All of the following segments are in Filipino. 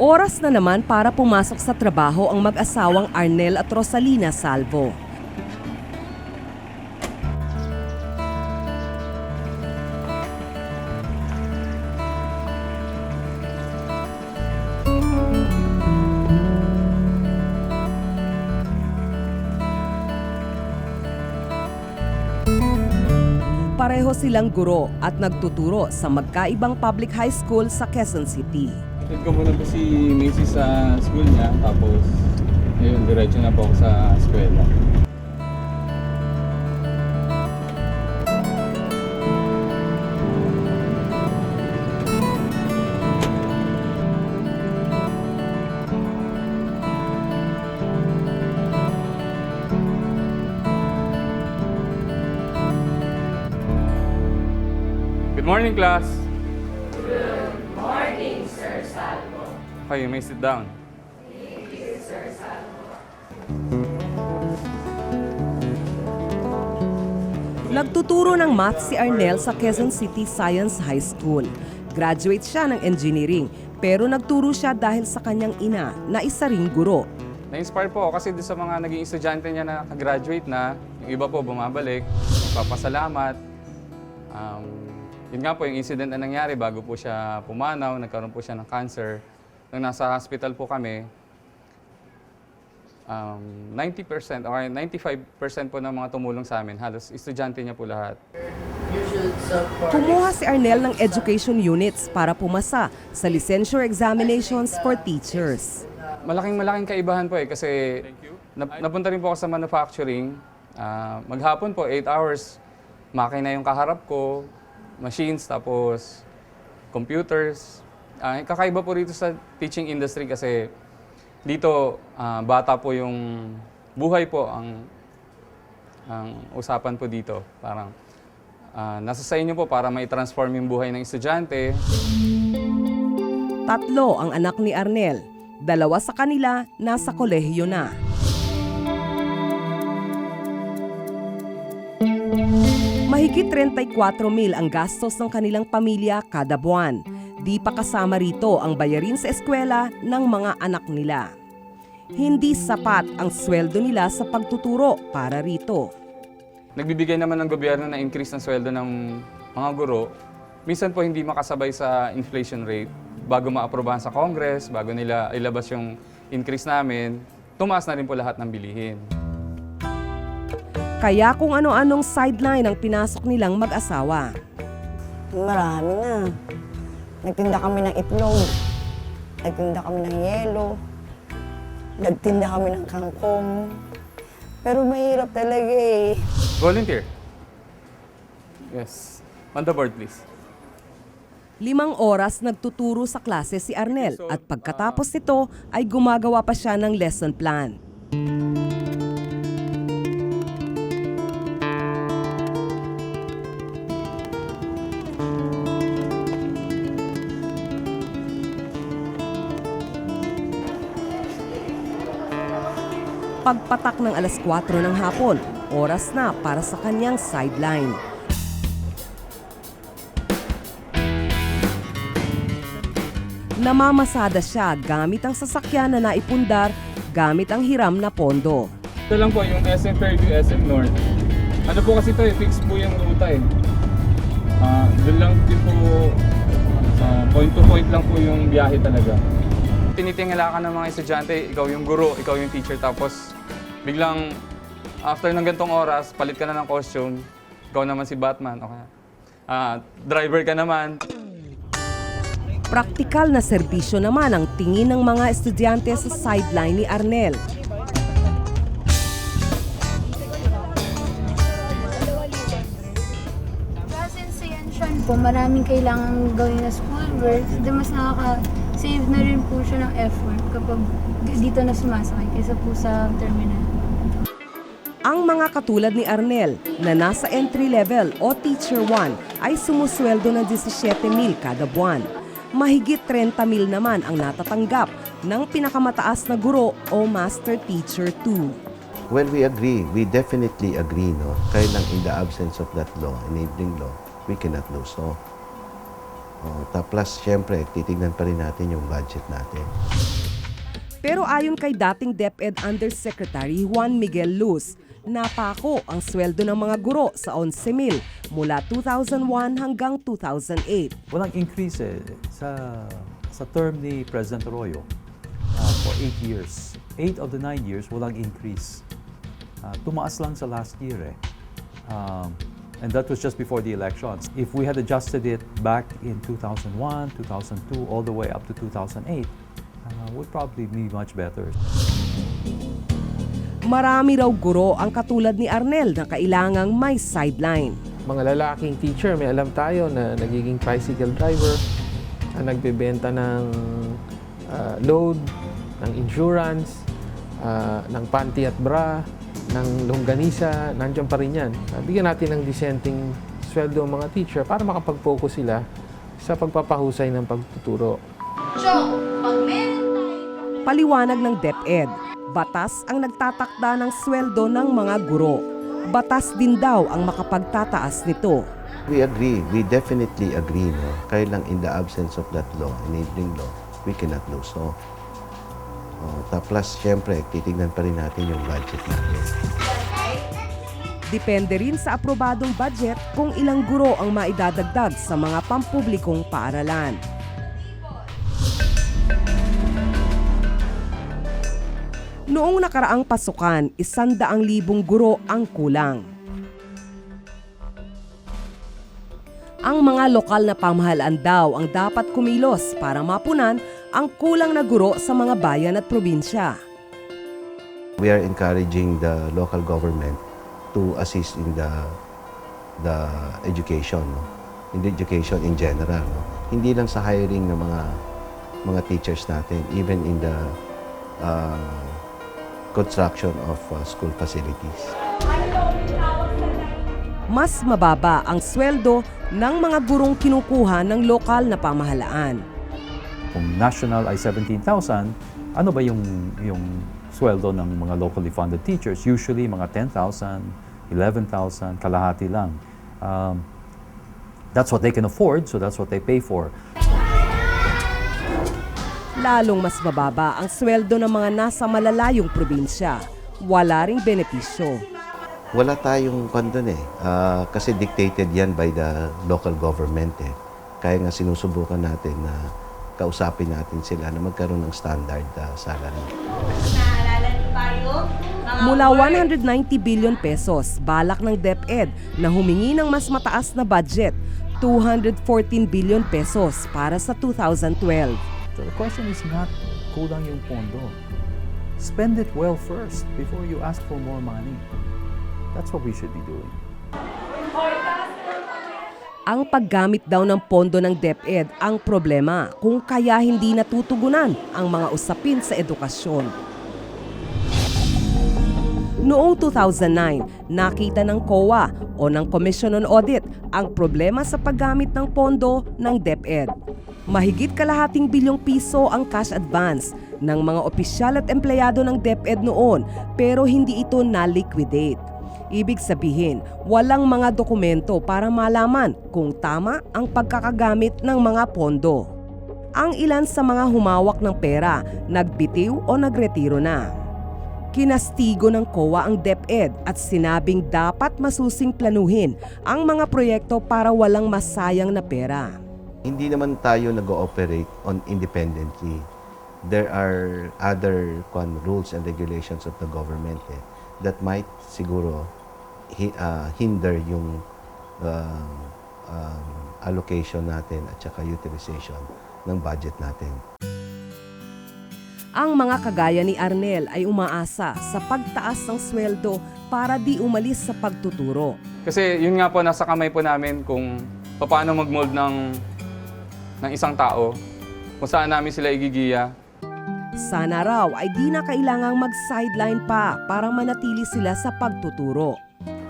Oras na naman para pumasok sa trabaho ang mag-asawang Arnel at Rosalina Salvo. Pareho silang guro at nagtuturo sa magkaibang public high school sa Quezon City. Ito ko muna po si Macy sa school niya, tapos ngayon diretso na po ako sa eskwela. Good morning, class! Good morning, Sir Salvo. Okay, you may sit down. Thank you, Sir Salvo. Nagtuturo ng math si Arnel sa Quezon City Science High School. Graduate siya ng engineering, pero nagturo siya dahil sa kanyang ina na isa ring guro. Na-inspire po ako kasi doon sa mga naging estudyante niya na nag-graduate na, yung iba po bumabalik, papasalamat. Yun nga po yung incident na nangyari bago po siya pumanaw, nagkaroon po siya ng cancer. Nung nasa hospital po kami, 90% or 95% po ng mga tumulong sa amin, halos estudyante niya po lahat. Kumuha si Arnel ng education units para pumasa sa licensure examinations for teachers. Malaking kaibahan po kasi napunta rin po ako sa manufacturing. Maghapon po, 8 hours, makina yung kaharap ko, machines, tapos computers. Kakaiba po rito sa teaching industry kasi dito bata po yung buhay po ang usapan po dito. Parang nasa sa inyo po para mai-transform yung buhay ng estudyante. 3 ang anak ni Arnel. 2 sa kanila nasa kolehiyo na. Mahigit 34,000 ang gastos ng kanilang pamilya kada buwan. Di pa kasama rito ang bayarin sa eskwela ng mga anak nila. Hindi sapat ang sweldo nila sa pagtuturo para rito. Nagbibigay naman ng gobyerno na increase ng sweldo ng mga guro. Minsan po hindi makasabay sa inflation rate. Bago maaprobahan sa Congress, bago nila ilabas yung increase namin, tumaas na rin po lahat ng bilihin. Kaya kung ano-anong sideline ang pinasok nilang mag-asawa. Marami na. Nagtinda kami ng itlog, nagtinda kami ng yelo, nagtinda kami ng kangkong. Pero mahirap talaga eh. Volunteer. Yes. On the board, please. 5 oras nagtuturo sa klase si Arnel at pagkatapos nito ay gumagawa pa siya ng lesson plan. Pagpatak ng alas 4 ng hapon, oras na para sa kanyang sideline. Namamasada siya gamit ang sasakyan na naipundar gamit ang hiram na pondo. Ito lang po yung SM Fairview, SM North. Ano po kasi ito fix po yung ruta eh. Doon lang din po, point to point lang po yung biyahe talaga. Tinitingala ka ng mga estudyante, ikaw yung guro, ikaw yung teacher, tapos biglang after ng gantong oras, palit ka na ng costume, ikaw naman si Batman, okay. Driver ka naman. Praktikal na serbisyo naman ang tingin ng mga estudyante sa sideline ni Arnel. Since yan po, maraming kailangan gawin na schoolwork, mas nakaka-save na rin po siya ng effort kapag dito na sumasakay kaysa po sa terminal. Ang mga katulad ni Arnel na nasa entry level o teacher 1 ay sumusweldo ng 17,000 kada buwan. Mahigit 30,000 naman ang natatanggap ng pinakamataas na guro o master teacher 2. Well, we agree. We definitely agree, no? Kaya lang in the absence of that law, enabling law, we cannot do so. Plus, syempre, titignan pa rin natin yung budget natin. Pero ayon kay dating DepEd Undersecretary Juan Miguel Luz, napako ang sweldo ng mga guro sa 11,000 mula 2001 hanggang 2008. Walang increase sa term ni President Arroyo for 8 years. 8 of the 9 years, walang increase. Tumaas lang sa last year eh. And that was just before the elections. If we had adjusted it back in 2001, 2002, all the way up to 2008, would probably be much better. Marami raw guro ang katulad ni Arnel na kailangang may sideline. Mga lalaking teacher, may alam tayo na nagiging tricycle driver, na nagbebenta ng load, ng insurance, ng panty at bra, ng longganisa, nandiyan pa rin yan. Bigyan natin ng dissenting sweldo ang mga teacher para makapag-focus sila sa pagpapahusay ng pagtuturo. Paliwanag ng DepEd, batas ang nagtatakda ng sweldo ng mga guro. Batas din daw ang makapagtataas nito. We agree. We definitely agree. No? Kaya lang in the absence of that law, enabling law, we cannot do so. Plus, syempre, titignan pa rin natin yung budget natin. Depende rin sa aprobadong budget kung ilang guro ang maidadagdag sa mga pampublikong paaralan. Noong nakaraang pasukan, 100,000 guro ang kulang. Ang mga lokal na pamahalaan daw ang dapat kumilos para mapunan ang kulang na guro sa mga bayan at probinsya. We are encouraging the local government to assist in the education, no? In the education in general. No? Hindi lang sa hiring ng mga teachers natin, even in the construction of school facilities. Mas mababa ang sweldo ng mga gurong kinukuha ng lokal na pamahalaan. Kung national ay 17,000, ano ba yung sweldo ng mga locally funded teachers? Usually mga 10,000, 11,000, kalahati lang. That's what they can afford, so that's what they pay for. Lalong mas mababa ang sweldo ng mga nasa malalayong probinsya. Wala ring benepisyo. Wala tayong kondon eh. Kasi dictated yan by the local government eh. Kaya nga sinusubukan natin na kausapin natin sila na magkaroon ng standard salary. Mula 190 billion pesos, balak ng DepEd na humingi ng mas mataas na budget, 214 billion pesos para sa 2012. So the question is not kulang yung pondo. Spend it well first before you ask for more money. That's what we should be doing. Ang paggamit daw ng pondo ng DepEd ang problema kung kaya hindi natutugunan ang mga usapin sa edukasyon. Noong 2009, nakita ng COA o ng Commission on Audit ang problema sa paggamit ng pondo ng DepEd. Mahigit kalahating bilyong piso ang cash advance ng mga opisyal at empleyado ng DepEd noon pero hindi ito na-liquidate. Ibig sabihin, walang mga dokumento para malaman kung tama ang pagkakagamit ng mga pondo. Ang ilan sa mga humawak ng pera, nagbitiw o nagretiro na. Kinastigo ng COA ang DepEd at sinabing dapat masusing planuhin ang mga proyekto para walang masayang na pera. Hindi naman tayo nag-ooperate on independently. There are other rules and regulations of the government that might siguro hinder yung allocation natin at saka utilization ng budget natin. Ang mga kagaya ni Arnel ay umaasa sa pagtaas ng sweldo para di umalis sa pagtuturo. Kasi yun nga po, nasa kamay po namin kung paano mag-mold ng isang tao, kung saan namin sila igigiya. Sana raw ay di na kailangang mag-sideline pa para manatili sila sa pagtuturo.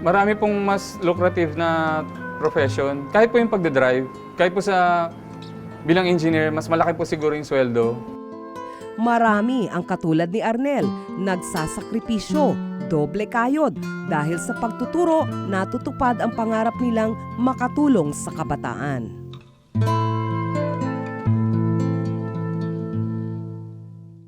Marami pong mas lucrative na profession. Kahit po yung pagdadrive, kahit po sa bilang engineer, mas malaki po siguro yung sweldo. Marami ang katulad ni Arnel, nagsasakripisyo, doble kayod dahil sa pagtuturo natutupad ang pangarap nilang makatulong sa kabataan.